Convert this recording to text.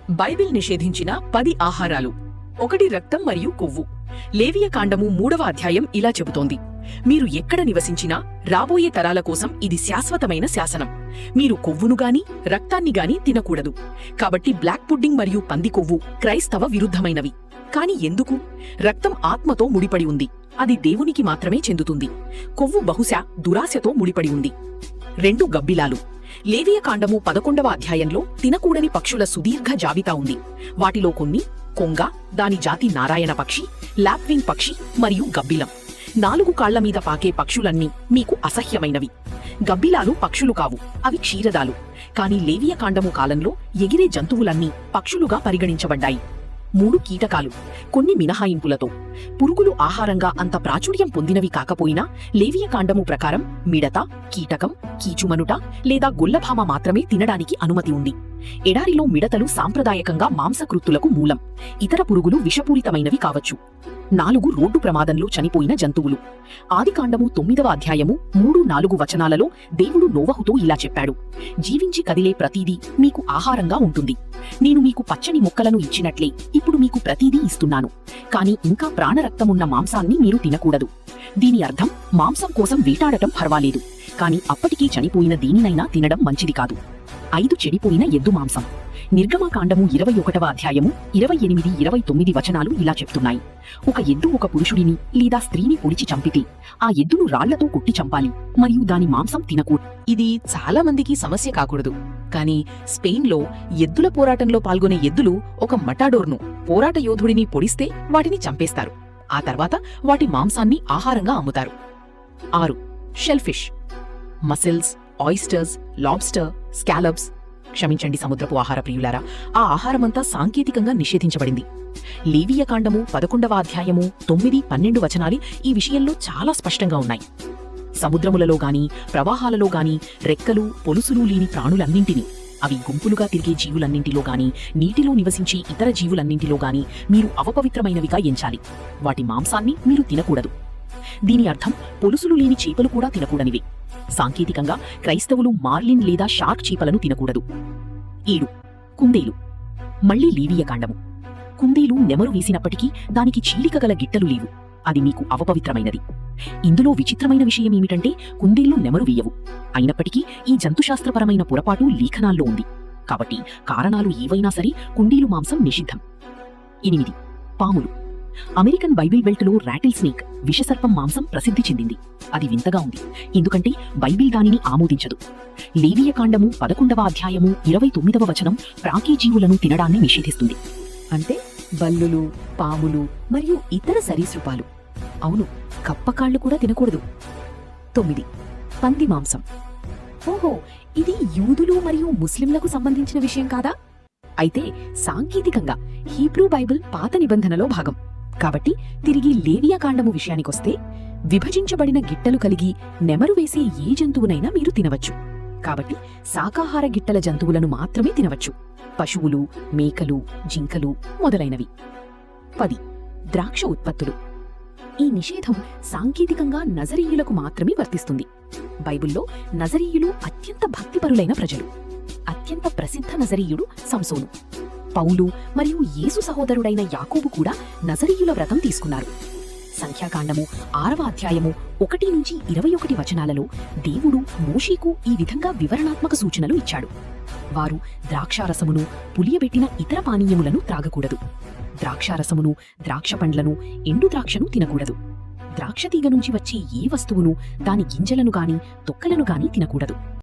Bible నిషేధించిన 10 ఆహారాలు. 1 రక్తం మరియు కొవ్వు. లేవియ కాండము 3వ అధ్యాయం ఇలా చెబుతోంది: మీరు ఎక్కడ నివసించినా రాబోయే తరాల కోసం ఇది శాశ్వతమైన శాసనం. మీరు కొవ్వును గాని రక్తాన్ని గాని తినకూడదు. కాబట్టి బ్లాక్ పుడ్డింగ్ మరియు పంది కొవ్వు క్రైస్తవ విరుద్ధమైనవి. కాని ఎందుకు? రక్తం ఆత్మతో ముడిపడి ఉంది, అది దేవునికి మాత్రమే చెందుతుంది. కొవ్వు బహుశా దురాశతో ముడిపడి ఉంది. 2 గబ్బిలాలు. లేవియ కాండము 11వ అధ్యాయంలో తినకూడని పక్షుల సుదీర్ఘ జాబితా ఉంది. వాటిలో కొన్ని కొంగ, దాని జాతి నారాయణ పక్షి, లాప్వింగ్ పక్షి మరియు గబ్బిలం. 4 కాళ్ల మీద పాకే పక్షులన్నీ మీకు అసహ్యమైనవి. గబ్బిలాలు పక్షులు కావు, అవి క్షీరదాలు. కాని లేవియ కాండము కాలంలో ఎగిరే జంతువులన్నీ పక్షులుగా పరిగణించబడ్డాయి. 3 కీటకాలు, కొన్ని మినహాయింపులతో. పురుగులు ఆహారంగా అంత ప్రాచుర్యం పొందినవి కాకపోయినా లేవియ కాండము ప్రకారం మిడత, కీటకం, కీచుమనుట లేదా గొల్లభామ మాత్రమే తినడానికి అనుమతి ఉంది. ఎడారిలో మిడతలు సాంప్రదాయకంగా మాంసకృత్తులకు మూలం. ఇతర పురుగులు విషపూరితమైనవి కావచ్చు. 4 రోడ్డు ప్రమాదంలో చనిపోయిన జంతువులు. ఆదికాండము 9వ అధ్యాయము 3-4 వచనాలలో దేవుడు నోవహుతో ఇలా చెప్పాడు: జీవించి కదిలే ప్రతీదీ మీకు ఆహారంగా ఉంటుంది. నేను మీకు పచ్చని మొక్కలను ఇచ్చినట్లే ఇప్పుడు మీకు ప్రతీదీ ఇస్తున్నాను. కాని ఇంకా ప్రాణరక్తమున్న మాంసాన్ని మీరు తినకూడదు. దీని అర్థం మాంసం కోసం వేటాడటం పర్వాలేదు, కాని అప్పటికీ చనిపోయిన దేనినైనా తినడం మంచిది కాదు. 5 చెడిపోయిన ఎద్దు మాంసం. నిర్గమకాండము 21వ అధ్యాయము 28-29 వచనాలు ఇలా చెప్తున్నాయి: ఒక ఎద్దు ఒక పురుషుడిని లేదా స్త్రీని పొడిచి చంపితే ఆ ఎద్దును రాళ్లతో కొట్టి చంపాలి మరియు దాని మాంసం తినకూడదు. ఇది చాలా మందికి సమస్య కాకూడదు, కానీ స్పెయిన్లో ఎద్దుల పోరాటంలో పాల్గొనే ఎద్దులు ఒక మటాడోర్ను, పోరాట యోధుడిని పొడిస్తే వాటిని చంపేస్తారు. ఆ తర్వాత వాటి మాంసాన్ని ఆహారంగా అమ్ముతారు. 6 shellfish. Muscles, oysters, lobster, scallops. క్షమించండి సముద్రపు ఆహార ప్రియులారా, ఆ ఆహారమంతా సాంకేతికంగా నిషేధించబడింది. లేవియ కాండము 11వ అధ్యాయము 9-12 వచనాలు ఈ విషయంలో చాలా స్పష్టంగా ఉన్నాయి. సముద్రములలో గాని ప్రవాహాలలో గాని రెక్కలు, పొలుసులు లేని ప్రాణులన్నింటినీ, అవి గుంపులుగా తిరిగే జీవులన్నింటిలో గాని నీటిలో నివసించే ఇతర జీవులన్నింటిలో గాని మీరు అవపవిత్రమైనవిగా ఎంచాలి. వాటి మాంసాన్ని మీరు తినకూడదు. దీని అర్థం పొలుసులు లేని చేపలు కూడా తినకూడనివి. సాంకేతికంగా క్రైస్తవులు మార్లిన్ లేదా షార్క్ చేపలను తినకూడదు. 7 కుందేలు. మళ్లీ లేవియ కాండము. కుందేలు నెమరు వేసినప్పటికీ దానికి చీలిక గల గిట్టలు లేవు, అది మీకు అవపవిత్రమైనది. ఇందులో విచిత్రమైన విషయమేమిటంటే కుందేళ్లు నెమరు వేయవు. అయినప్పటికీ ఈ జంతుశాస్త్రపరమైన పొరపాటు లేఖనాల్లో ఉంది. కాబట్టి కారణాలు ఏవైనా సరే కుందేలు మాంసం నిషిద్ధం. 8 పాములు. అమెరికన్ బైబిల్ బెల్ట్లో రాటిల్ స్నేక్, విషసర్పం మాంసం ప్రసిద్ధి చెందింది. అది వింతగా ఉంది, ఎందుకంటే బైబిల్ దానిని ఆమోదించదు. లేవియ కాండము 11వ అధ్యాయము 29వ వచనం ప్రాకే జీవులను తినడాన్ని నిషేధిస్తుంది. అంటే బల్లులు, పాములు మరియు ఇతర సరీసృపాలు. అవును, కప్పకాళ్లు కూడా తినకూడదు. 9 పంది మాంసం. ఓహో, ఇది యూదులు మరియు ముస్లింలకు సంబంధించిన విషయం కాదా? అయితే సాంకేతికంగా హీబ్రూ బైబిల్ పాత నిబంధనలో భాగం. కాబట్టి తిరిగి లేవియ కాండము విషయానికొస్తే, విభజించబడిన గిట్టలు కలిగి నెమరు వేసే ఏ జంతువునైనా మీరు తినవచ్చు. కాబట్టి శాకాహార గిట్టల జంతువులను మాత్రమే తినవచ్చు: పశువులు, మేకలు, జింకలు మొదలైనవి. 10 ద్రాక్ష ఉత్పత్తులు. ఈ నిషేధం సాంకేతికంగా నజరీయులకు మాత్రమే వర్తిస్తుంది. బైబిల్లో నజరీయులు అత్యంత భక్తిపరులైన ప్రజలు. అత్యంత ప్రసిద్ధ నజరీయుడు సంసోను. పౌలు మరియు యేసు సహోదరుడైన యాకోబు కూడా నజరీయుల వ్రతం తీసుకున్నారు. సంఖ్యాకాండము 6వ అధ్యాయము 1-21 వచనాలలో దేవుడు మోషేకు ఈ విధంగా వివరణాత్మక సూచనలు ఇచ్చాడు: వారు ద్రాక్షారసమును, పులియబెట్టిన ఇతర పానీయములను త్రాగకూడదు. ద్రాక్షారసమును, ద్రాక్ష పండ్లను, ఎండు ద్రాక్షను తినకూడదు. ద్రాక్షతీగ నుంచి వచ్చే ఏ వస్తువును, దాని గింజలను గాని తొక్కలను గాని తినకూడదు.